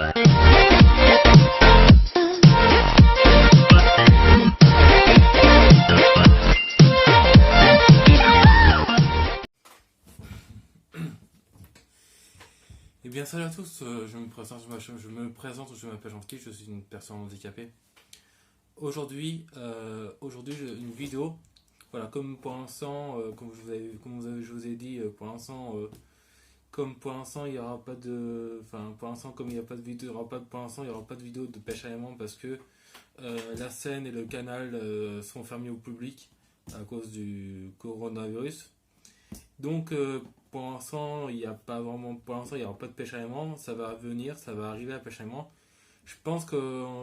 Eh bien salut à tous, je m'appelle Jean-Pierre, je suis une personne handicapée. Aujourd'hui, j'ai une vidéo, voilà, comme pour l'instant, je vous ai dit, comme pour l'instant il y aura pas de, enfin pour l'instant comme il n'y a pas de vidéo, pour l'instant il n'y aura pas de vidéo de pêche à l'aimant parce que la Seine et le canal sont fermés au public à cause du coronavirus. Donc pour l'instant, il n'y a pas vraiment, pour l'instant, il n'y aura pas de pêche à l'aimant. Ça va venir, ça va arriver à la pêche à l'aimant. Je pense que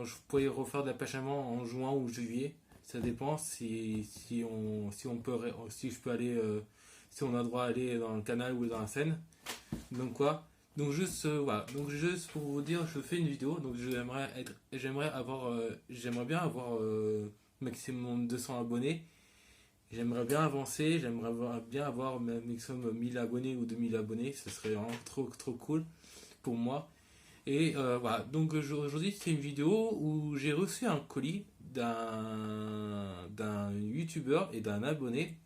je pourrais refaire de la pêche à l'aimant en juin ou juillet. Ça dépend si je peux aller, si on a le droit d'aller dans le canal ou dans la Seine. Donc quoi? Donc juste voilà. Donc juste pour vous dire, je fais une vidéo. Donc j'aimerais bien avoir maximum 200 abonnés. J'aimerais bien avancer, j'aimerais bien avoir maximum 1000 abonnés ou 2000 abonnés, ce serait vraiment trop cool pour moi. Et voilà, donc aujourd'hui c'est une vidéo où j'ai reçu un colis d'un youtubeur et d'un abonné.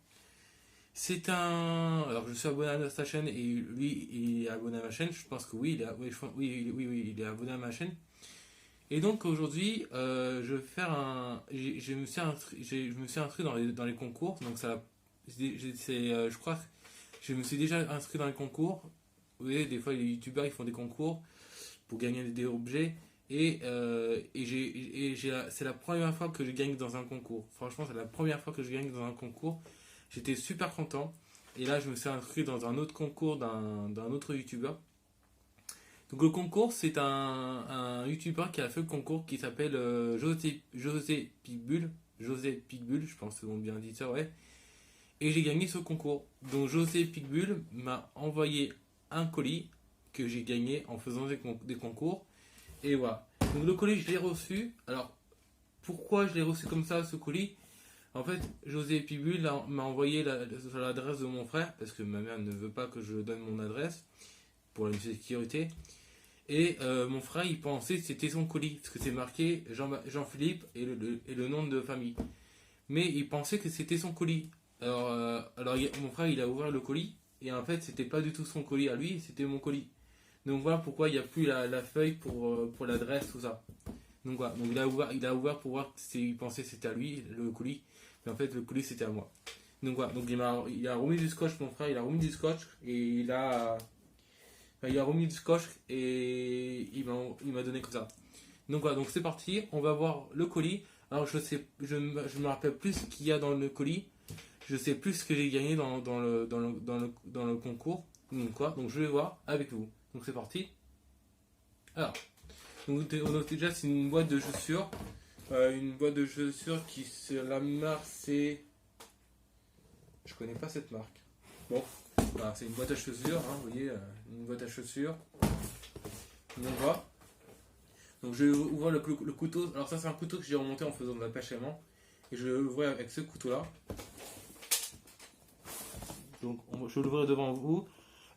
Alors je suis abonné à sa chaîne et lui il est abonné à ma chaîne, je pense que oui, il est abonné à ma chaîne. Et donc aujourd'hui, je vais faire je me suis inscrit dans les concours. Donc je crois que je me suis déjà inscrit dans les concours. Vous voyez, des fois les youtubeurs ils font des concours pour gagner des objets. C'est la première fois que je gagne dans un concours. Franchement, c'est la première fois que je gagne dans un concours. J'étais super content. Et là, je me suis inscrit dans un autre concours d'un autre youtubeur. Donc le concours, c'est un youtubeur qui a fait le concours qui s'appelle José Pigbull. José Pigbull, je pense que c'est bon, bien dit ça, ouais. Et j'ai gagné ce concours. Donc José Pigbull m'a envoyé un colis que j'ai gagné en faisant des concours. Et voilà. Donc le colis, je l'ai reçu. Alors, pourquoi je l'ai reçu comme ça, ce colis? En fait, José Pigbull m'a envoyé sur l'adresse de mon frère, parce que ma mère ne veut pas que je donne mon adresse pour la sécurité. Et mon frère il pensait que c'était son colis parce que c'est marqué Jean-Philippe et le nom de famille, mais il pensait que c'était son colis. Alors mon frère il a ouvert le colis et en fait c'était pas du tout son colis à lui, c'était mon colis. Donc voilà pourquoi il n'y a plus la feuille pour l'adresse, tout ça. Donc voilà, donc il a ouvert pour voir s'il pensait que c'était à lui le colis, mais en fait le colis c'était à moi. Donc voilà, donc il a remis du scotch, mon frère il a remis du scotch et il a remis du scotch et il m'a donné comme ça. Donc voilà, donc c'est parti, on va voir le colis. Alors je me rappelle plus ce qu'il y a dans le colis. Je sais plus ce que j'ai gagné dans le concours. Donc quoi, donc je vais voir avec vous. Donc c'est parti. Alors, donc déjà c'est une boîte de chaussures. Une boîte de chaussures qui la marque c'est... Je connais pas cette marque. Bon. Voilà, c'est une boîte à chaussures, hein, vous voyez, une boîte à chaussures. Donc voilà. Donc je vais ouvrir le couteau. Alors ça c'est un couteau que j'ai remonté en faisant de la pêche à l'aimant. Et je vais l'ouvrir avec ce couteau là. Donc je l'ouvrirai devant vous.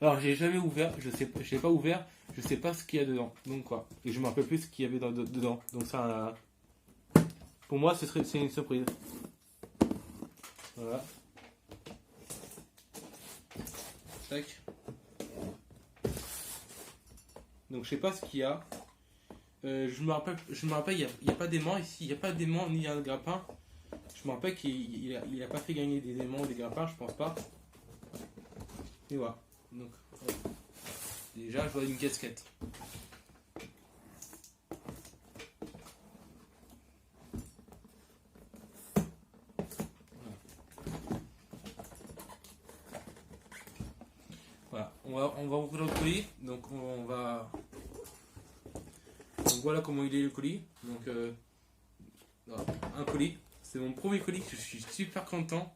Alors j'ai jamais ouvert, je l'ai pas ouvert, je sais pas ce qu'il y a dedans. Donc quoi. Et je me rappelle plus ce qu'il y avait dedans. Donc ça, pour moi c'est une surprise. Voilà. Tac. Donc je sais pas ce qu'il y a. Je me rappelle, il n'y a pas d'aimant ici, il n'y a pas d'aimant ni un grappin. Je me rappelle qu'il a pas fait gagner des aimants ou des grappins, je pense pas. Et voilà. Donc déjà je vois une casquette. Voilà, on va ouvrir le colis. Donc voilà comment il est le colis. Donc voilà, un colis. C'est mon premier colis. Je suis super content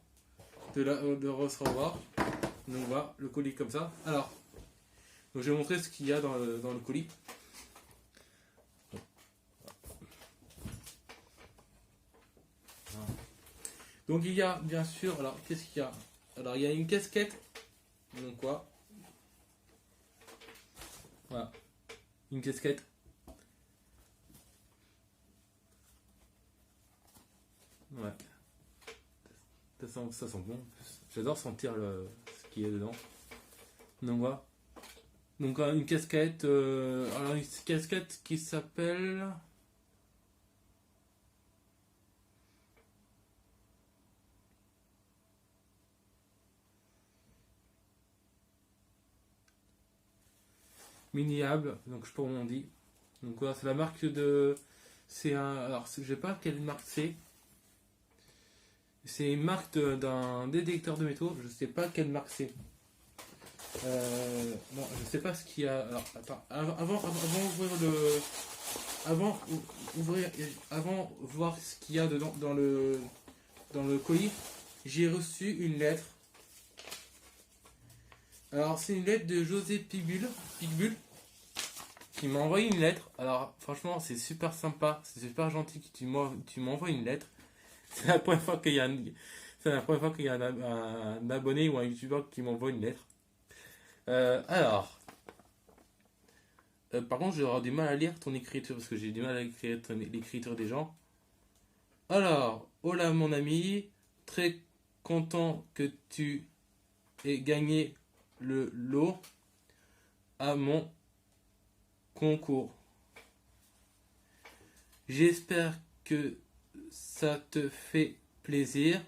de recevoir. Donc voilà le colis comme ça. Alors, donc je vais montrer ce qu'il y a dans le colis. Voilà. Donc il y a bien sûr. Alors qu'est-ce qu'il y a? Alors il y a une casquette. Donc quoi? Voilà, une casquette. ça sent bon. J'adore sentir ce qu'il y a dedans. Donc voilà. Donc une casquette. Alors une casquette qui s'appelle. Miniable. Donc je sais pas comment on dit. Donc voilà, c'est la marque de. C'est un. Alors je sais pas quelle marque c'est. C'est une marque d'un détecteur de métaux. Je sais pas quelle marque c'est. Non, je sais pas ce qu'il y a. Alors, attends, avant ouvrir le, avant ouvrir, avant voir ce qu'il y a dedans dans le colis, j'ai reçu une lettre. Alors, c'est une lettre de José Picbull, qui m'a envoyé une lettre. Alors, franchement, c'est super sympa, c'est super gentil que tu m'envoies une lettre. C'est la première fois qu'il y a un abonné ou un youtubeur qui m'envoie une lettre. Alors, par contre, je vais avoir du mal à lire ton écriture parce que j'ai du mal à écrire l'écriture des gens. Alors, hola mon ami, très content que tu aies gagné le lot à mon concours. J'espère que ça te fait plaisir.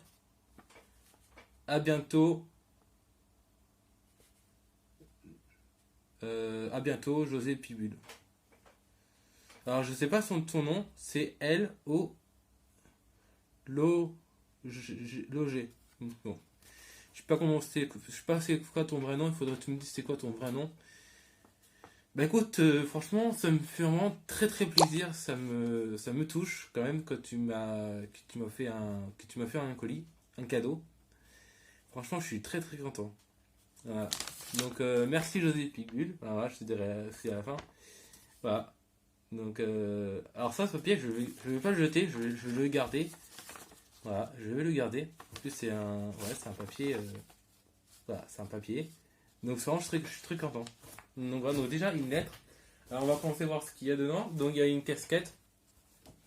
À bientôt. À bientôt, José Picbull. Alors, je sais pas son nom, c'est L-O. Logé. Bon. Je sais pas comment c'est. Je sais pas c'est quoi ton vrai nom, il faudrait que tu me dises c'est quoi ton vrai nom. Bah écoute, franchement, ça me fait vraiment très très plaisir, ça me touche quand même que tu m'as fait un colis, un cadeau. Franchement, je suis très très content. Voilà. Donc merci José Picbull. Voilà, je te dirai aussi à la fin. Voilà. Donc alors ça, ce papier, je vais pas le jeter, je vais le garder. Voilà, je vais le garder. En plus c'est un papier. Voilà, c'est un papier. Donc vraiment, je suis très content. Donc voilà, donc déjà une lettre. Alors on va commencer à voir ce qu'il y a dedans. Donc il y a une casquette.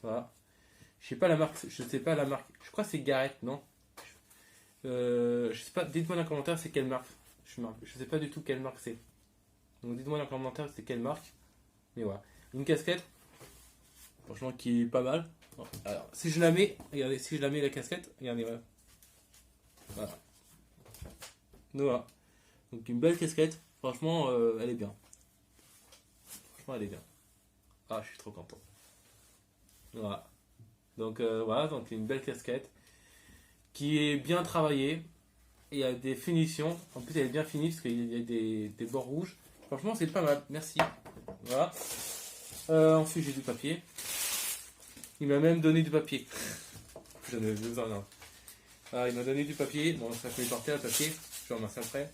Voilà. Je sais pas la marque. Je crois que c'est Garrett, non? Je sais pas. Dites-moi dans les commentaires c'est quelle marque. Je sais pas du tout quelle marque c'est. Donc dites-moi dans les commentaires c'est quelle marque. Mais voilà. Une casquette. Franchement qui est pas mal. Alors si je la mets, regardez, si je la mets la casquette, regardez, voilà. Voilà. Donc voilà. Donc une belle casquette. Franchement, elle est bien. Franchement, elle est bien. Ah, je suis trop content. Voilà. Donc voilà, donc une belle casquette qui est bien travaillée. Et il y a des finitions. En plus, elle est bien finie parce qu'il y a des bords rouges. Franchement, c'est pas mal. Merci. Voilà. Ensuite, j'ai du papier. Il m'a même donné du papier. J'en ai besoin, non. Ah, il m'a donné du papier. Bon, ça fait partir le papier. Je vais ramasser après.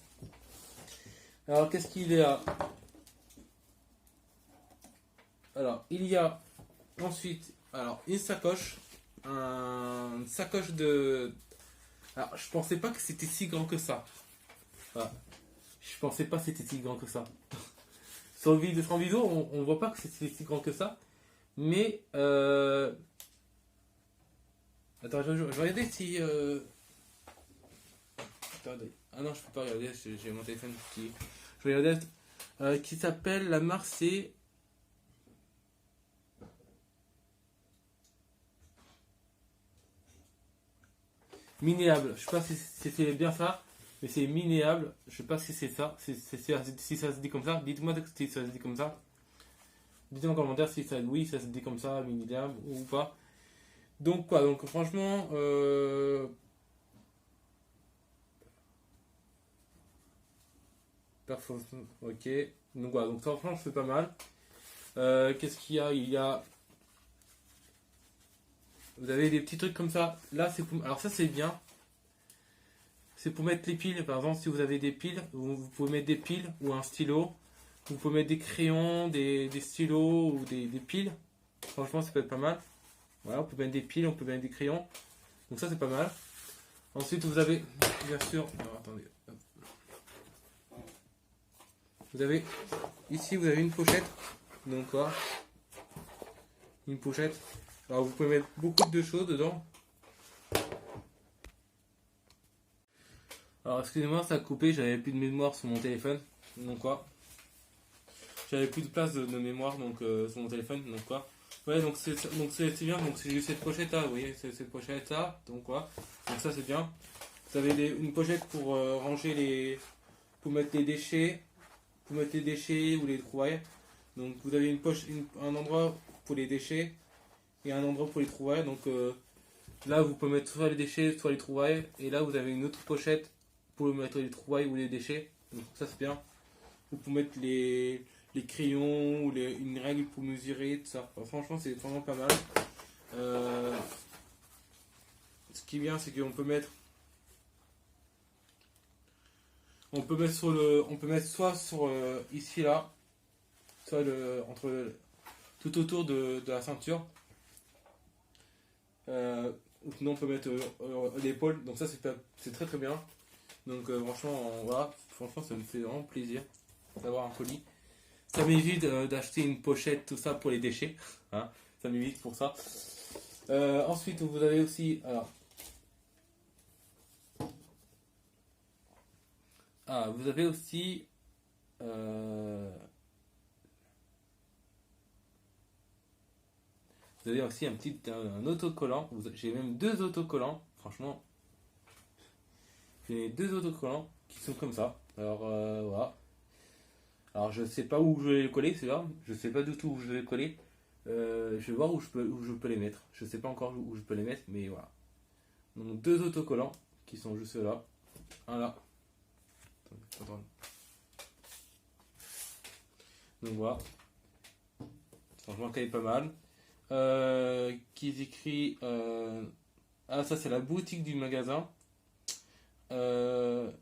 Alors, qu'est-ce qu'il y a? Alors, il y a ensuite une sacoche. Une sacoche de. Alors, je pensais pas que c'était si grand que ça. Voilà. Je pensais pas que c'était si grand que ça. Sur vidéo, on voit pas que c'était si grand que ça. Mais. Attends, je vais regarder si. Attendez. Ah non, je peux pas regarder, j'ai mon téléphone qui. Je vais regarder. Qui s'appelle la marque, c'est. Minéable. Je sais pas si c'est bien ça, mais c'est minéable. Je sais pas si c'est ça. Si ça se dit comme ça. Dites-moi si ça se dit comme ça. Dites-moi en commentaire si ça, oui, ça se dit comme ça, minéable ou pas. Donc quoi, donc franchement. Ok. Donc voilà, donc ça franchement c'est pas mal. Qu'est-ce qu'il y a? Il y a. Vous avez des petits trucs comme ça. Là, c'est pour. Alors, ça, c'est bien. C'est pour mettre les piles. Par exemple, si vous avez des piles, vous pouvez mettre des piles ou un stylo. Vous pouvez mettre des crayons, des stylos ou des piles. Franchement, ça peut être pas mal. Voilà, on peut mettre des piles, on peut mettre des crayons. Donc, ça, c'est pas mal. Ensuite, vous avez, bien sûr. Alors, attendez. Vous avez. Ici, vous avez une pochette. Donc, quoi. Une pochette. Alors vous pouvez mettre beaucoup de choses dedans. Alors excusez-moi, ça a coupé, j'avais plus de mémoire sur mon téléphone. Donc quoi? J'avais plus de place de mémoire donc sur mon téléphone, donc quoi? Ouais, donc c'est bien, donc j'ai eu cette pochette là, vous voyez, c'est cette pochette là, donc quoi? Donc ça c'est bien. Vous avez une pochette pour ranger pour mettre les déchets ou les trouvailles. Donc vous avez un endroit pour les déchets et un endroit pour les trouvailles. Donc là vous pouvez mettre soit les déchets, soit les trouvailles. Et là vous avez une autre pochette pour mettre les trouvailles ou les déchets. Donc ça c'est bien. Vous pouvez mettre les crayons ou une règle pour mesurer, tout ça. Enfin, franchement c'est vraiment pas mal. Euh, ce qui est bien c'est qu'on peut mettre on peut mettre soit sur ici là, soit tout autour de la ceinture. Ou sinon on peut mettre l'épaule. Donc ça c'est très très bien. Donc franchement voilà, franchement ça me fait vraiment plaisir d'avoir un colis. Ça m'évite d'acheter une pochette tout ça pour les déchets. Hein, ça m'évite pour ça. Ensuite vous avez aussi vous avez aussi vous avez aussi un autocollant. J'ai même deux autocollants. Franchement, j'ai deux autocollants qui sont comme ça. Alors voilà. Alors je sais pas où je vais les coller, c'est là. Je sais pas du tout où je vais les coller. Je vais voir où je peux les mettre. Je sais pas encore où je peux les mettre, mais voilà. Donc deux autocollants qui sont juste là. Un là. Attendez. Donc voilà. Franchement, elle est pas mal. Qui écrit ça c'est la boutique du magasin. Là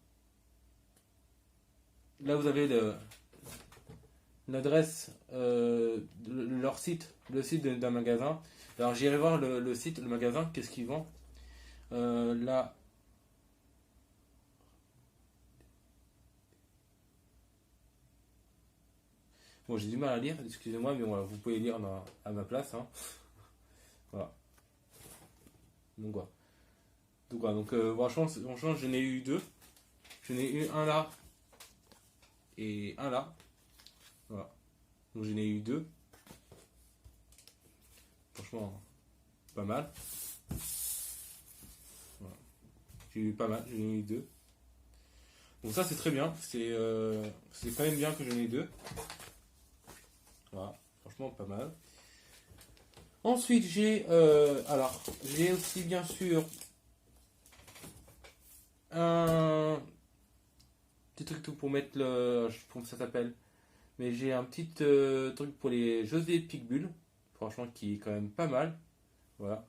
vous avez l'adresse leur site, le site d'un magasin. Alors j'irai voir le magasin, qu'est-ce qu'ils vendent. Là bon, j'ai du mal à lire, excusez-moi, mais voilà, vous pouvez lire à ma place, hein. Voilà. Donc voilà. Donc franchement, j'en ai eu deux. J'en ai eu un là et un là. Voilà. Donc j'en ai eu deux. Franchement, pas mal. Voilà. J'ai eu pas mal, j'en ai eu deux. Donc ça c'est très bien. C'est quand même bien que j'en ai deux. Voilà. Franchement, pas mal. Ensuite, j'ai aussi bien sûr un petit truc tout pour mettre je sais pas comment ça s'appelle, mais j'ai un petit truc pour les José Picbull, franchement qui est quand même pas mal, voilà.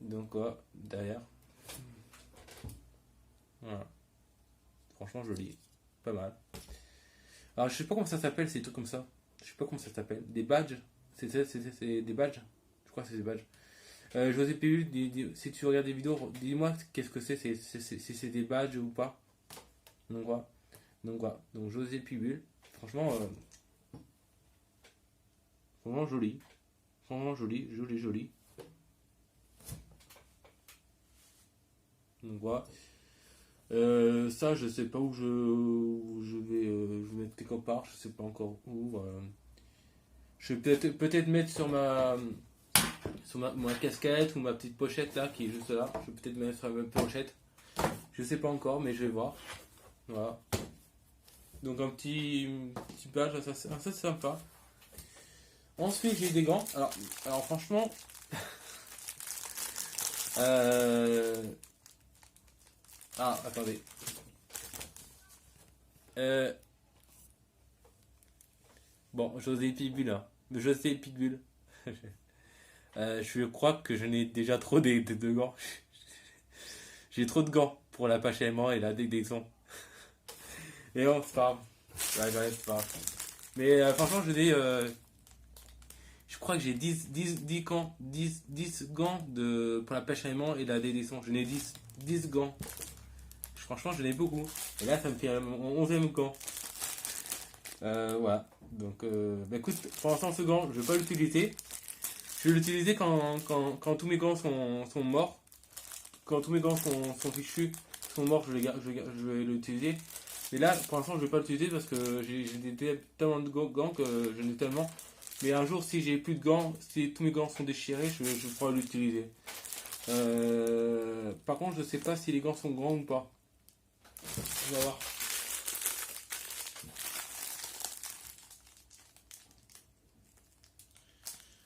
Donc voilà, derrière, voilà, franchement joli, pas mal. Alors je sais pas comment ça s'appelle ces trucs comme ça, je sais pas comment ça s'appelle, des badges, c'est des badges, je crois que c'est des badges. José Picbull, si tu regardes des vidéos, dis-moi qu'est-ce que c'est, si c'est des badges ou pas. Donc voilà. Donc José Picbull. Franchement, vraiment joli. Vraiment joli. Donc voilà. Ça, je sais pas où je vais mettre quelque part. Je sais pas encore où. Je vais peut-être mettre sur ma casquette ou ma petite pochette là qui est juste là. Je vais peut-être mettre sur la même pochette. Je sais pas encore, mais je vais voir. Voilà. Donc un petit badge, ça c'est sympa. Ensuite j'ai des gants. Alors franchement, attendez. Bon, José Pitbull là. José Pitbull. Je crois que je n'ai déjà trop de gants. J'ai trop de gants pour la pâche aimant et la dédéction. Et bon, c'est pas grave. Ouais, c'est pas grave. Mais franchement, je crois que j'ai 10 gants, 10 gants pour la pêche à aimant et la dédéction. Je n'ai 10 gants. Franchement, je n'ai beaucoup. Et là, ça me fait mon 11e gant. Voilà. Donc, écoute, pour l'instant, ce gant, je ne vais pas l'utiliser. Je vais l'utiliser quand tous mes gants sont morts. Quand tous mes gants sont fichus, sont morts, je vais l'utiliser. Mais là, pour l'instant, je vais pas l'utiliser parce que tellement de gants que j'en ai tellement. Mais un jour, si j'ai plus de gants, si tous mes gants sont déchirés, je pourrai l'utiliser. Par contre, je sais pas si les gants sont grands ou pas. On va voir.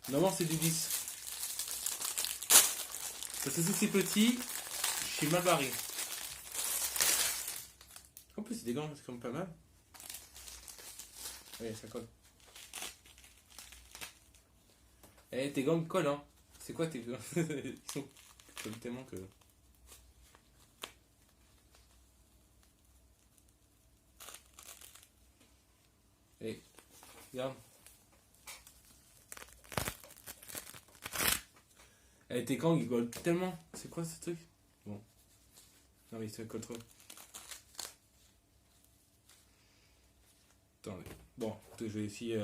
Normalement, c'est du 10. Parce que si c'est petit, je suis mal barré. En plus, c'est des gants, c'est quand même pas mal. Oui, ça colle. Eh, tes gants collent, hein. C'est quoi tes gants? Ils sont collent tellement que... Eh, regarde. Eh, tes gants, ils collent tellement. C'est quoi ce truc? Bon. Non, mais ça colle trop. Attendez. Bon, je vais essayer...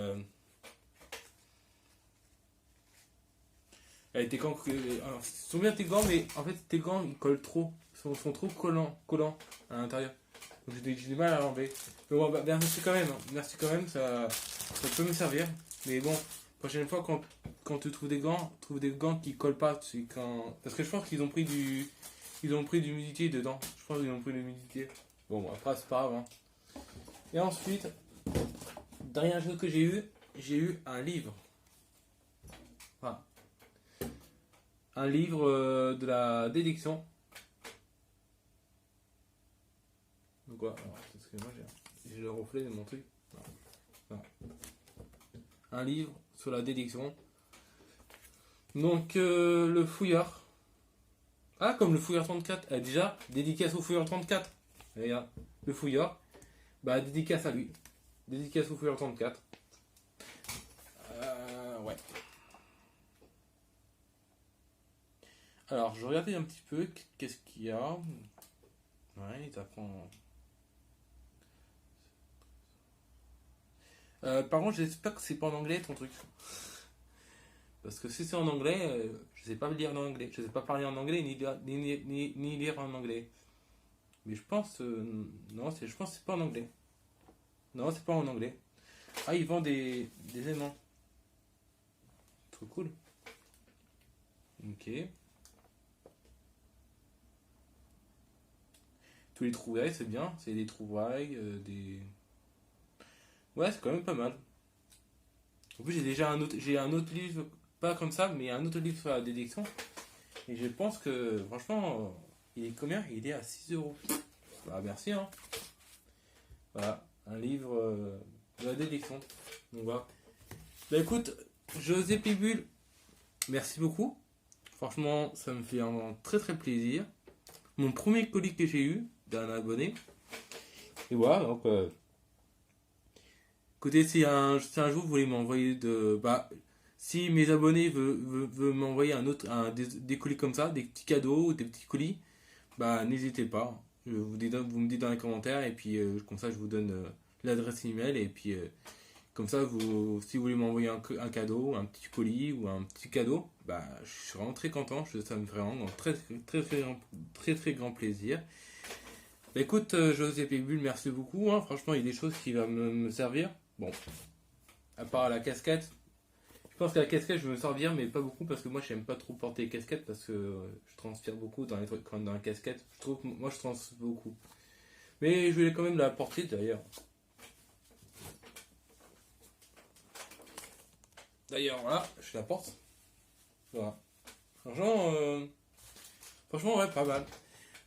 Tes gants, alors, sont bien tes gants, mais en fait tes gants ils collent trop, sont trop collants à l'intérieur. Donc j'ai du mal à l'enlever. Mais bon, bah, merci quand même, hein. Merci quand même, ça peut me servir. Mais bon, prochaine fois quand tu trouves des gants qui collent pas, parce que je pense qu'ils ont pris ils ont pris de l'humidité dedans. Je pense qu'ils ont pris de l'humidité. Bon, après c'est pas grave. Hein. Et ensuite, dernière chose que j'ai eu un livre. Voilà. Un livre de la déduction. Donc quoi alors, parce que moi j'ai le reflet de mon truc. Voilà. Un livre sur la déduction. Donc le fouilleur. Ah, comme le fouilleur 34. Déjà, dédicace au fouilleur 34. Regarde, le fouilleur. Bah, dédicace à lui. Dédicace au fouilleur 34. Ouais. Alors, je regardais un petit peu, qu'est-ce qu'il y a. Ouais, il t'apprend. Par contre, j'espère que c'est pas en anglais ton truc. Parce que si c'est en anglais, je sais pas lire en anglais. Je sais pas parler en anglais ni lire en anglais. Mais je pense. Non, je pense que c'est pas en anglais. Non, c'est pas en anglais. Ah, ils vendent des aimants. Trop cool. Ok. Tous les trouvailles, c'est bien. C'est des trouvailles, des. Ouais, c'est quand même pas mal. En plus, j'ai un autre livre, pas comme ça, mais un autre livre sur la détection. Et je pense que, franchement, il est combien? Il est à 6 €. Bah, merci, hein. Voilà, un livre de la détection. Donc voilà. Bah écoute, José Pibul, merci beaucoup. Franchement, ça me fait un très très plaisir. Mon premier colis que j'ai eu d'un abonné. Et voilà, donc. Écoutez, si un jour vous voulez m'envoyer de. Bah, si mes abonnés veulent m'envoyer des colis comme ça, des petits cadeaux ou des petits colis, bah n'hésitez pas. Vous me dites dans les commentaires et puis comme ça je vous donne l'adresse email et puis comme ça si vous voulez m'envoyer un cadeau, un petit colis ou un petit cadeau, bah je suis vraiment très content, ça me fait vraiment très grand plaisir. Bah, écoute, José Pébul, merci beaucoup. Hein. Franchement, il y a des choses qui vont me servir. Bon, à part la casquette. Je pense que la casquette, je vais me servir, mais pas beaucoup parce que moi, j'aime pas trop porter les casquettes parce que je transpire beaucoup dans les trucs quand dans la casquette. Je trouve que moi, je transpire beaucoup. Mais je vais quand même la porter d'ailleurs. D'ailleurs, voilà, je la porte. Voilà. Franchement, ouais, pas mal.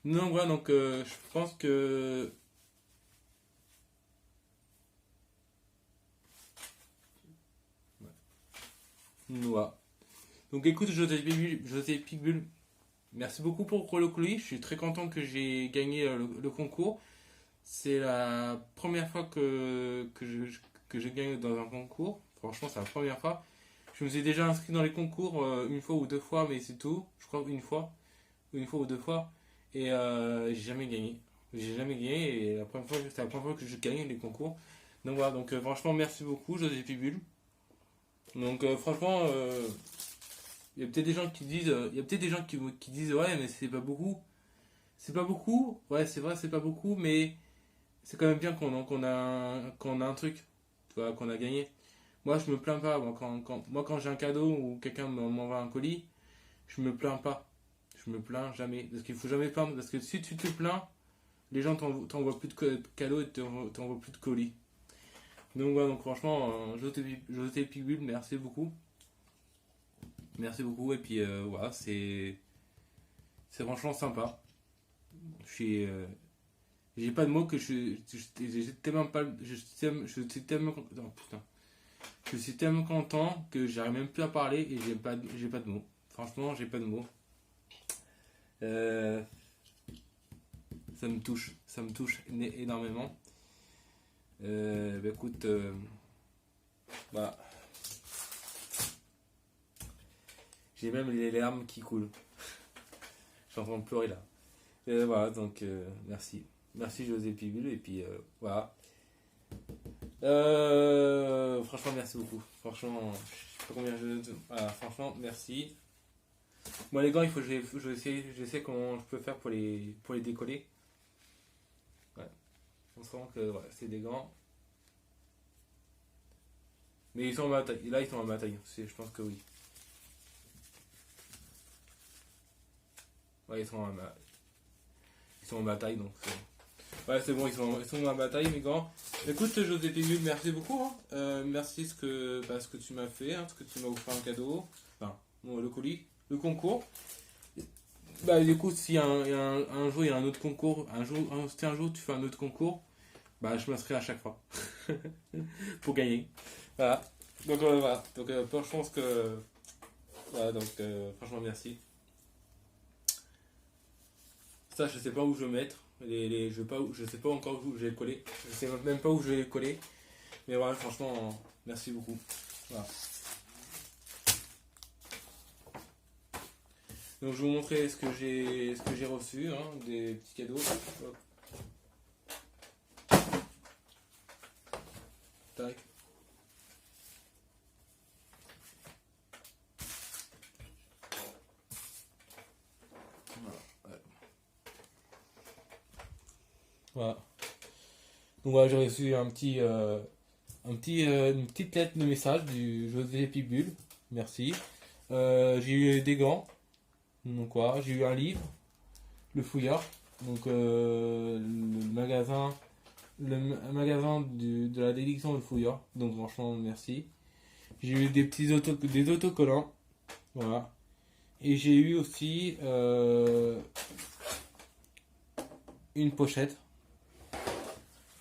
Donc voilà, donc je pense que voilà. Donc écoute, José Pigbull, merci beaucoup pour le colis. Je suis très content que j'ai gagné le concours. C'est la première fois que je gagne dans un concours. Franchement, c'est la première fois. Je me suis déjà inscrit dans les concours une fois ou deux fois, mais c'est tout. Je crois une fois ou deux fois. Et j'ai jamais gagné. J'ai jamais gagné et c'est la première fois que je gagne les concours. Donc voilà, donc franchement merci beaucoup José Pibul. Donc franchement, il y a peut-être des gens qui disent, il y a peut-être des gens qui disent ouais mais c'est pas beaucoup. C'est pas beaucoup, ouais, c'est vrai, c'est pas beaucoup, mais c'est quand même bien qu'on a un truc, tu vois, qu'on a gagné. Moi, je me plains pas. Moi, quand j'ai un cadeau ou quelqu'un m'envoie un colis, je me plains pas. Je me plains jamais. Parce qu'il faut jamais plaindre. Parce que si tu te plains, les gens t'envoient plus de cadeaux et t'envoient plus de colis. Donc, voilà, donc franchement, José Pigul, merci beaucoup. Merci beaucoup. Et puis, voilà, c'est franchement sympa. Je suis. J'ai pas de mots que j'ai tellement pas. Je suis tellement. Oh, putain. Je suis tellement content que j'arrive même plus à parler et j'ai pas de mots. Franchement, j'ai pas de mots. Euh, ça me touche énormément. Bah écoute, bah, j'ai même les larmes qui coulent. Je suis en train de pleurer là. Voilà, donc merci. Merci José Pibul et puis voilà. Franchement, merci beaucoup. Franchement, je sais pas combien je. Voilà, franchement, merci. Moi, les gants, je sais comment je peux faire pour les décoller. Ouais. On sent que ouais, c'est des gants. Mais ils sont en ma taille. Là, ils sont en ma taille. Je pense que oui. Ouais, ils sont en ma taille, donc ouais, c'est bon, ils sont à ma taille, mes gants. Écoute, José Pigul, merci beaucoup. Hein. Merci ce que tu m'as fait, hein, ce que tu m'as offert un cadeau. Enfin, bon, le colis, le concours. Bah, écoute, si un jour il y a un autre concours, si un jour tu fais un autre concours, bah, je m'inscris à chaque fois pour gagner. Voilà. Donc, voilà. Donc, je pense que. Voilà, donc, franchement, merci. Ça, je sais pas où je vais mettre. Je sais pas encore où je vais le coller. Je sais même pas où je vais le coller. Mais voilà, franchement, merci beaucoup. Voilà. Donc, je vais vous montrer ce que j'ai reçu, hein, des petits cadeaux. Hop. Tac. Voilà. Donc voilà, j'ai reçu une petite lettre de message du José Pibul. Merci. J'ai eu des gants. Donc voilà, j'ai eu un livre, Le Fouillard. Donc le magasin de la dédiction Le Fouillard. Donc franchement, merci. J'ai eu des autocollants. Voilà. Et j'ai eu aussi une pochette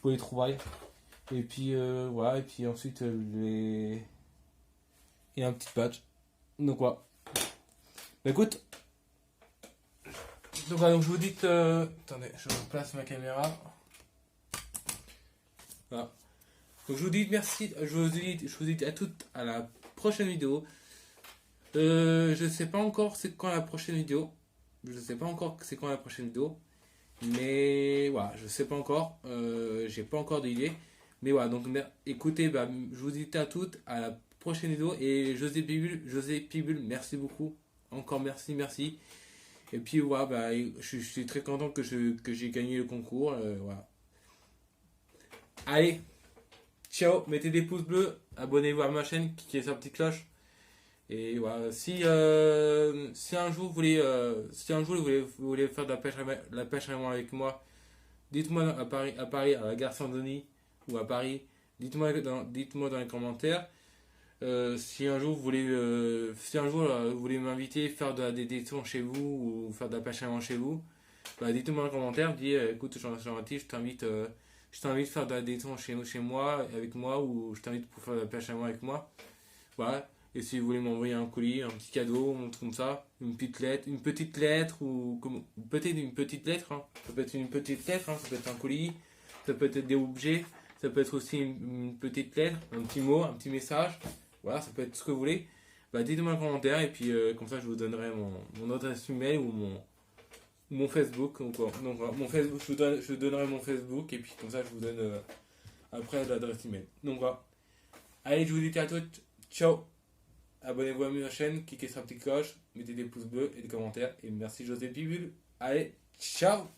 pour les trouvailles. Et puis voilà, et puis ensuite et un petit patch. Donc voilà. Bah, écoute, donc, voilà, donc je vous dis que. Attendez, je place ma caméra. Voilà. Donc je vous dis merci, je vous dis à toutes à la prochaine vidéo. Je sais pas encore c'est quand la prochaine vidéo. Je sais pas encore c'est quand la prochaine vidéo. Mais voilà, je sais pas encore. J'ai pas encore d'idée. Mais voilà, donc écoutez, bah, je vous dis à toutes à la prochaine vidéo. Et José Pibul, merci beaucoup. Encore merci, merci. Et puis voilà, bah, je suis très content que j'ai gagné le concours. Voilà. Allez, ciao, mettez des pouces bleus, abonnez-vous à ma chaîne, cliquez sur la petite cloche. Et voilà, si un jour vous voulez faire de la pêche à moi avec moi, dites-moi à Paris, à la gare Saint-Denis ou à Paris, dites-moi dans les commentaires. Si un jour vous voulez m'inviter, faire de la détection chez vous ou faire de la pêche à moi chez vous, bah, dites-moi dans les commentaires, dites écoute Jean-Baptiste, je t'invite à faire de la détection chez moi, avec moi, ou je t'invite pour faire de la pêche à moi avec moi. Voilà. Et si vous voulez m'envoyer un colis, un petit cadeau, un truc comme ça, une petite lettre peut-être une petite lettre, hein. Ça peut être une petite lettre, hein. Ça peut être un colis, ça peut être des objets, ça peut être aussi une petite lettre, un petit mot, un petit message. Voilà, ça peut être ce que vous voulez. Bah, dites-moi en commentaire et puis comme ça je vous donnerai mon adresse email ou mon Facebook. Donc voilà, mon Facebook, je vous donnerai mon Facebook et puis comme ça je vous donne après l'adresse email. Donc voilà. Allez, je vous dis à toutes. Ciao. Abonnez-vous à ma chaîne, cliquez sur la petite cloche, mettez des pouces bleus et des commentaires. Et merci José Pibul. Allez, ciao!